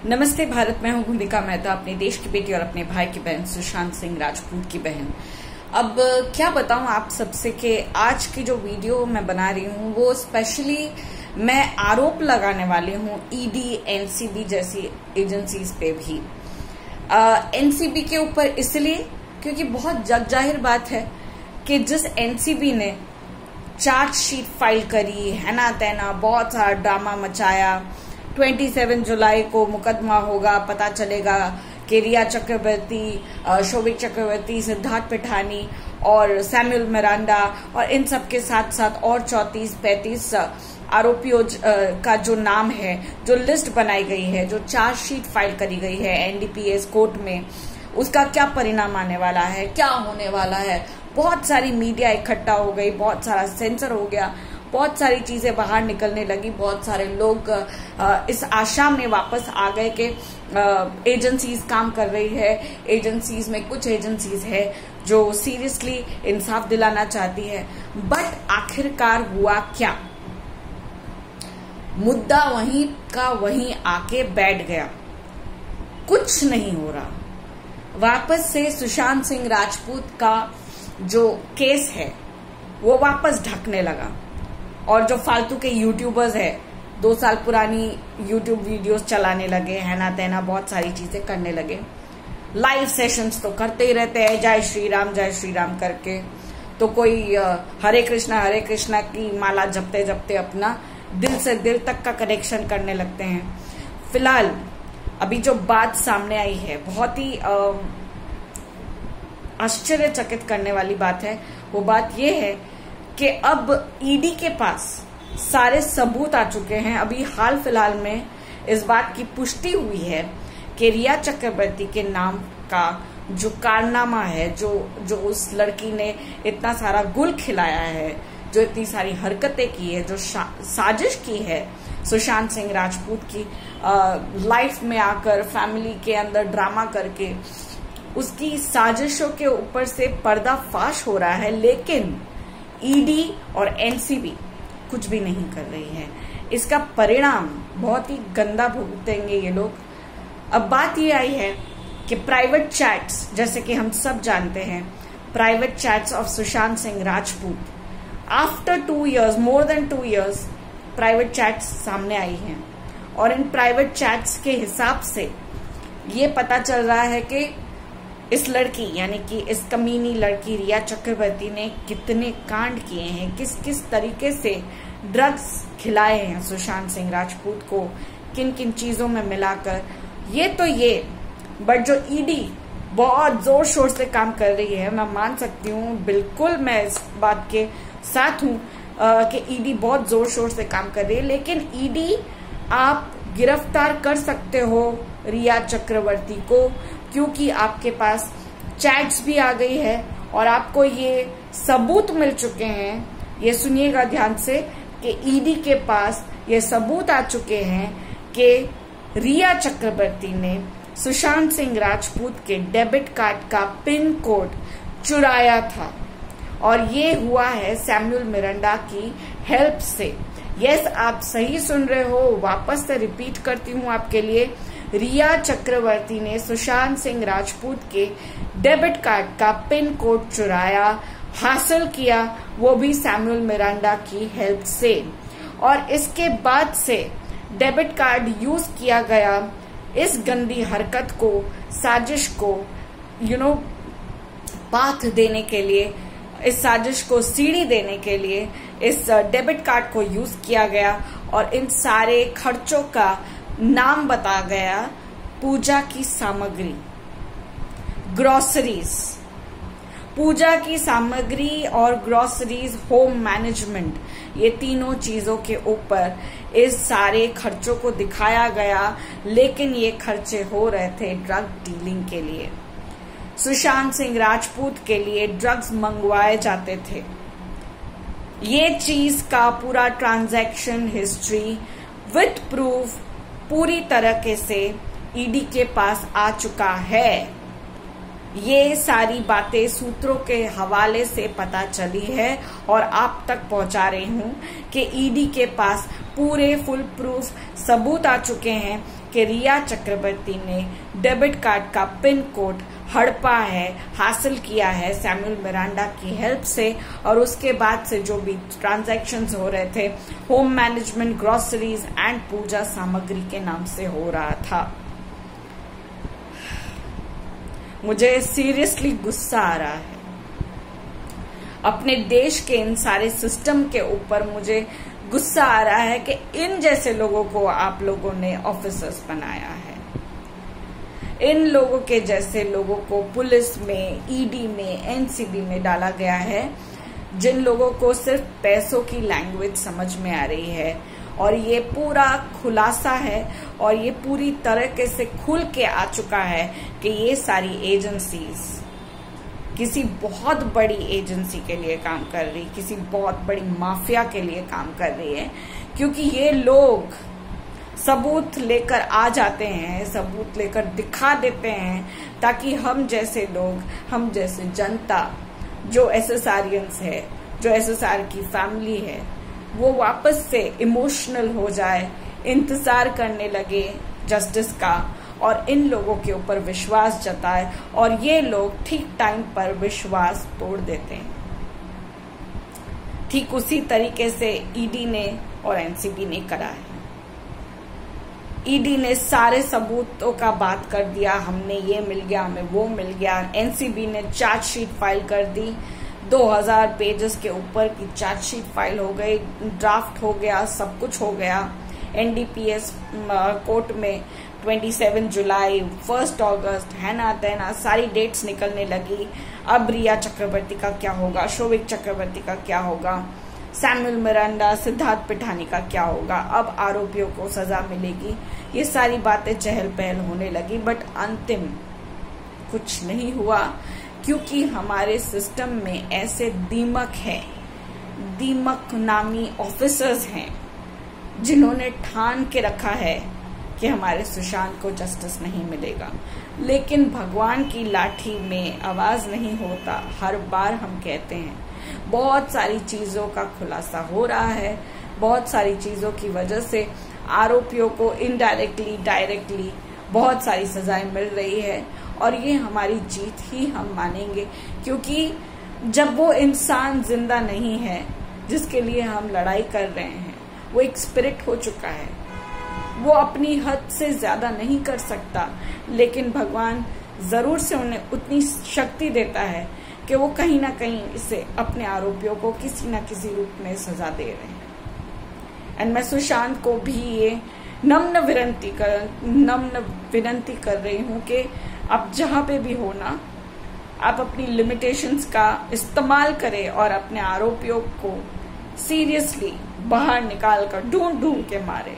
नमस्ते भारत, मैं हूं भूमिका मेहता, अपने देश की बेटी और अपने भाई की बहन सुशांत सिंह राजपूत की बहन। अब क्या बताऊं आप सबसे कि आज की जो वीडियो मैं बना रही हूं वो स्पेशली मैं आरोप लगाने वाली हूं ईडी, एनसीबी जैसी एजेंसीज पे भी। एनसीबी के ऊपर इसलिए क्योंकि बहुत जगजाहिर बात है कि जिस एनसीबी ने चार्जशीट फाइल करी, है ना तेना बहुत सारा ड्रामा मचाया, 27 जुलाई को मुकदमा होगा, पता चलेगा कि रिया चक्रवर्ती, शोभिक चक्रवर्ती, सिद्धार्थ पिठानी और सैमुअल मिरांडा और इन सब के साथ साथ और 34-35 आरोपियों का जो नाम है, जो लिस्ट बनाई गई है, जो चार्जशीट फाइल करी गई है एनडीपीएस कोर्ट में, उसका क्या परिणाम आने वाला है, क्या होने वाला है। बहुत सारी मीडिया इकट्ठा हो गई, बहुत सारा सेंसर हो गया, बहुत सारी चीजें बाहर निकलने लगी। बहुत सारे लोग इस आशा में वापस आ गए कि एजेंसीज काम कर रही है। एजेंसीज में कुछ एजेंसीज है जो सीरियसली इंसाफ दिलाना चाहती है, बट आखिरकार हुआ क्या? मुद्दा वहीं का वहीं आके बैठ गया, कुछ नहीं हो रहा। वापस से सुशांत सिंह राजपूत का जो केस है वो वापस ढकने लगा और जो फालतू के यूट्यूबर्स है 2 साल पुरानी यूट्यूब वीडियोस चलाने लगे, है ना तेना बहुत सारी चीजें करने लगे। लाइव सेशंस तो करते ही रहते हैं, जय श्री राम करके। तो कोई हरे कृष्णा की माला जपते जपते अपना दिल से दिल तक का कनेक्शन करने लगते हैं। फिलहाल अभी जो बात सामने आई है, बहुत ही आश्चर्यचकित करने वाली बात है। वो बात ये है कि अब ईडी के पास सारे सबूत आ चुके हैं। अभी हाल फिलहाल में इस बात की पुष्टि हुई है कि रिया चक्रवर्ती के नाम का जो कारनामा है, जो उस लड़की ने इतना सारा गुल खिलाया है, जो इतनी सारी हरकतें की है, जो साजिश की है सुशांत सिंह राजपूत की लाइफ में आकर, फैमिली के अंदर ड्रामा करके, उसकी साजिशों के ऊपर से पर्दाफाश हो रहा है। लेकिन ईडी और एनसीबी कुछ भी नहीं कर रही है। इसका परिणाम बहुत ही गंदा भुगतेंगे ये लोग। अब बात ये आई है कि प्राइवेट चैट्स, जैसे कि हम सब जानते हैं, private chats of Sushant Singh Rajput, after 2 years, more than 2 years, private chats सामने आई हैं। और इन प्राइवेट चैट्स के हिसाब से ये पता चल रहा है कि इस लड़की यानी कि इस कमीनी लड़की रिया चक्रवर्ती ने कितने कांड किए हैं, किस किस तरीके से ड्रग्स खिलाए हैं सुशांत सिंह राजपूत को, किन किन चीजों में मिलाकर। ये बट जो ईडी बहुत जोर शोर से काम कर रही है, मैं मान सकती हूँ, बिल्कुल मैं इस बात के साथ हूँ कि ईडी बहुत जोर शोर से काम कर रही है। लेकिन ईडी आप गिरफ्तार कर सकते हो रिया चक्रवर्ती को, क्योंकि आपके पास चैट्स भी आ गई है और आपको ये सबूत मिल चुके हैं। ये सुनिएगा ध्यान से कि ईडी के पास ये सबूत आ चुके हैं कि रिया चक्रवर्ती ने सुशांत सिंह राजपूत के डेबिट कार्ड का पिन कोड चुराया था और ये हुआ है सैमुअल मिरांडा की हेल्प से। यस, आप सही सुन रहे हो, वापस से रिपीट करती हूँ आपके लिए। रिया चक्रवर्ती ने सुशांत सिंह राजपूत के डेबिट कार्ड का पिन कोड चुराया, हासिल किया, वो भी सैमुअल मिरांडा की हेल्प से। और इसके बाद से डेबिट कार्ड यूज किया गया इस गंदी हरकत को, साजिश को पाथ देने के लिए, इस साजिश को सीढ़ी देने के लिए इस डेबिट कार्ड को यूज किया गया। और इन सारे खर्चों का नाम बता गया पूजा की सामग्री, ग्रोसरीज, पूजा की सामग्री और ग्रोसरीज, होम मैनेजमेंट, ये तीनों चीजों के ऊपर इस सारे खर्चों को दिखाया गया। लेकिन ये खर्चे हो रहे थे ड्रग डीलिंग के लिए। सुशांत सिंह राजपूत के लिए ड्रग्स मंगवाए जाते थे। ये चीज का पूरा ट्रांजैक्शन हिस्ट्री विथ प्रूफ पूरी तरीके से ईडी के पास आ चुका है। ये सारी बातें सूत्रों के हवाले से पता चली है और आप तक पहुंचा रही हूं कि ईडी के पास पूरे फुल प्रूफ सबूत आ चुके हैं कि रिया चक्रवर्ती ने डेबिट कार्ड का पिन कोड हड़पा है, हासिल किया है सैमुअल मिरांडा की हेल्प से, और उसके बाद से जो भी ट्रांजैक्शंस हो रहे थे होम मैनेजमेंट, ग्रोसरीज एंड पूजा सामग्री के नाम से हो रहा था। मुझे सीरियसली गुस्सा आ रहा है अपने देश के इन सारे सिस्टम के ऊपर। मुझे गुस्सा आ रहा है कि इन जैसे लोगों को आप लोगों ने ऑफिसर्स बनाया है। इन लोगों के जैसे लोगों को पुलिस में, ईडी में, एनसीबी में डाला गया है, जिन लोगों को सिर्फ पैसों की लैंग्वेज समझ में आ रही है। और ये पूरा खुलासा है और ये पूरी तरीके से खुल के आ चुका है कि ये सारी एजेंसीज किसी बहुत बड़ी एजेंसी के लिए काम कर रही, किसी बहुत बड़ी माफिया के लिए काम कर रही है। क्योंकि ये लोग सबूत लेकर आ जाते हैं, सबूत लेकर दिखा देते हैं, ताकि हम जैसे लोग, हम जैसे जनता जो एसएसआरियंस है, जो एसएसआर की फैमिली है, वो वापस से इमोशनल हो जाए, इंतजार करने लगे जस्टिस का और इन लोगों के ऊपर विश्वास जताए। और ये लोग ठीक टाइम पर विश्वास तोड़ देते हैं। ठीक उसी तरीके से ईडी ने और एनसीबी ने करा है। ईडी ने सारे सबूतों का बात कर दिया, हमने ये मिल गया, हमें वो मिल गया। एनसीबी ने चार्जशीट फाइल कर दी, 2000 पेजेस के ऊपर की चार्जशीट फाइल हो गई, ड्राफ्ट हो गया, सब कुछ हो गया। एनडीपीएस कोर्ट में 27 जुलाई, 1 अगस्त, है ना तेना सारी डेट्स निकलने लगी। अब रिया चक्रवर्ती का क्या होगा, शोभिक चक्रवर्ती का क्या होगा, सैमुअल मिरांडा, सिद्धार्थ पिठानी का क्या होगा, अब आरोपियों को सजा मिलेगी, ये सारी बातें चहल पहल होने लगी। बट अंतिम कुछ नहीं हुआ, क्योंकि हमारे सिस्टम में ऐसे दीमक हैं, दीमक नामी ऑफिसर्स हैं, जिन्होंने ठान के रखा है कि हमारे सुशांत को जस्टिस नहीं मिलेगा। लेकिन भगवान की लाठी में आवाज नहीं होता। हर बार हम कहते हैं, बहुत सारी चीजों का खुलासा हो रहा है, बहुत सारी चीजों की वजह से आरोपियों को इनडायरेक्टली, डायरेक्टली बहुत सारी सजाएं मिल रही है। और ये हमारी जीत ही हम मानेंगे, क्योंकि जब वो इंसान जिंदा नहीं है जिसके लिए हम लड़ाई कर रहे हैं, वो एक स्पिरिट हो चुका है, वो अपनी हद से ज्यादा नहीं कर सकता, लेकिन भगवान जरूर से उन्हें उतनी शक्ति देता है कि वो कहीं ना कहीं इसे अपने आरोपियों को किसी न किसी रूप में सजा दे रहे हैं। एंड मैं सुशांत को भी ये नम्र विनंती कर रही हूँ कि आप जहां पे भी हो ना, आप अपनी लिमिटेशंस का इस्तेमाल करें और अपने आरोपियों को सीरियसली बाहर निकाल कर ढूंढ के मारे।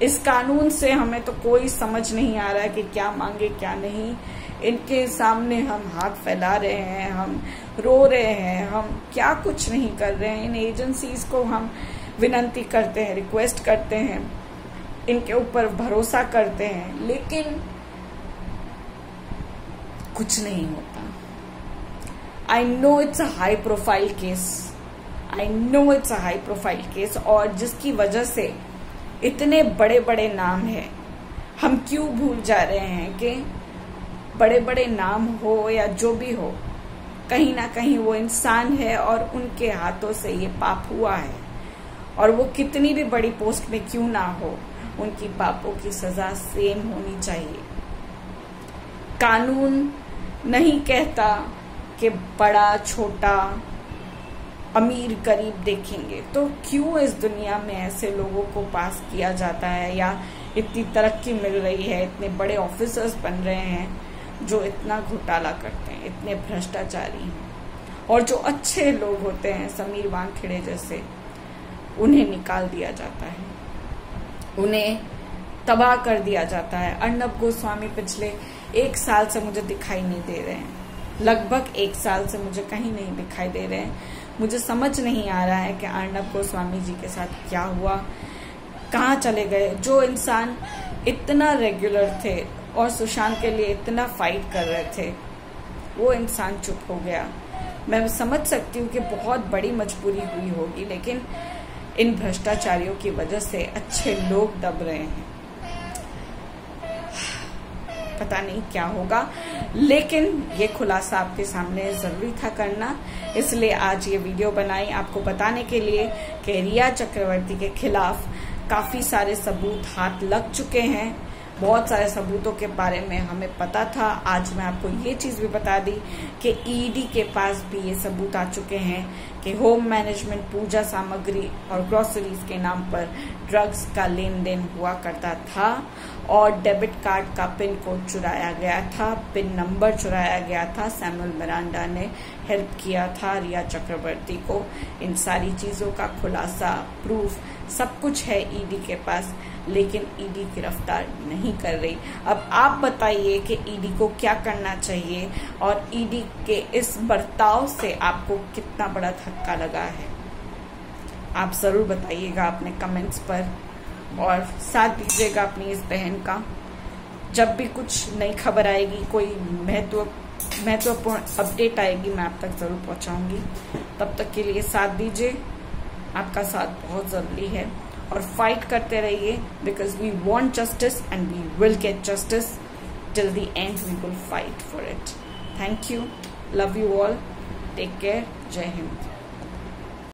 इस कानून से हमें तो कोई समझ नहीं आ रहा है कि क्या मांगे क्या नहीं। इनके सामने हम हाथ फैला रहे हैं, हम रो रहे हैं, हम क्या कुछ नहीं कर रहे हैं। इन एजेंसीज को हम विनंती करते हैं, रिक्वेस्ट करते हैं, इनके ऊपर भरोसा करते हैं, लेकिन कुछ नहीं होता। I know it's a high profile case, I know it's a high profile case, और जिसकी वजह से इतने बड़े बड़े नाम हैं। हम क्यों भूल जा रहे हैं कि बड़े बड़े नाम हो या जो भी हो, कहीं ना कहीं वो इंसान है और उनके हाथों से ये पाप हुआ है। और वो कितनी भी बड़ी पोस्ट में क्यों ना हो, उनकी पापों की सजा सेम होनी चाहिए। कानून नहीं कहता कि बड़ा छोटा, अमीर गरीब देखेंगे, तो क्यों इस दुनिया में ऐसे लोगों को पास किया जाता है, या इतनी तरक्की मिल रही है, इतने बड़े ऑफिसर्स बन रहे हैं जो इतना घोटाला करते हैं, इतने भ्रष्टाचारी हैं। और जो अच्छे लोग होते हैं, समीर वानखेड़े जैसे, उन्हें निकाल दिया जाता है, उन्हें तबाह कर दिया जाता है। अर्नब गोस्वामी पिछले 1 साल से मुझे दिखाई नहीं दे रहे हैं, लगभग 1 साल से मुझे कहीं नहीं दिखाई दे रहे हैं। मुझे समझ नहीं आ रहा है कि अर्नब गोस्वामी जी के साथ क्या हुआ, कहाँ चले गए। जो इंसान इतना रेगुलर थे और सुशांत के लिए इतना फाइट कर रहे थे, वो इंसान चुप हो गया। मैं समझ सकती हूँ कि बहुत बड़ी मजबूरी हुई होगी, लेकिन इन भ्रष्टाचारियों की वजह से अच्छे लोग दब रहे हैं। पता नहीं क्या होगा, लेकिन ये खुलासा आपके सामने जरूरी था करना, इसलिए आज ये वीडियो बनाई आपको बताने के लिए कि रिया चक्रवर्ती के खिलाफ काफी सारे सबूत हाथ लग चुके हैं। बहुत सारे सबूतों के बारे में हमें पता था। आज मैं आपको ये चीज भी बता दी कि ईडी के पास भी ये सबूत आ चुके हैं कि होम मैनेजमेंट, पूजा सामग्री और ग्रोसरीज के नाम पर ड्रग्स का लेन देन हुआ करता था और डेबिट कार्ड का पिन कोड चुराया गया था, पिन नंबर चुराया गया था। सैमुअल मिरांडा ने हेल्प किया था रिया चक्रवर्ती को। इन सारी चीजों का खुलासा, प्रूफ सब कुछ है ईडी के पास, लेकिन ईडी गिरफ्तार नहीं कर रही। अब आप बताइए कि ईडी को क्या करना चाहिए और ईडी के इस बर्ताव से आपको कितना बड़ा धक्का लगा है, आप जरूर बताइएगा अपने कमेंट्स पर और साथ दीजिएगा अपनी इस बहन का। जब भी कुछ नई खबर आएगी, कोई महत्वपूर्ण अपडेट आएगी, मैं आप तक जरूर पहुंचाऊंगी। तब तक के लिए साथ दीजिए, आपका साथ बहुत जरूरी है और फाइट करते रहिए, because we want justice and we will get justice till the end. We will fight for it. Thank you, love you all, take care, जय हिंद।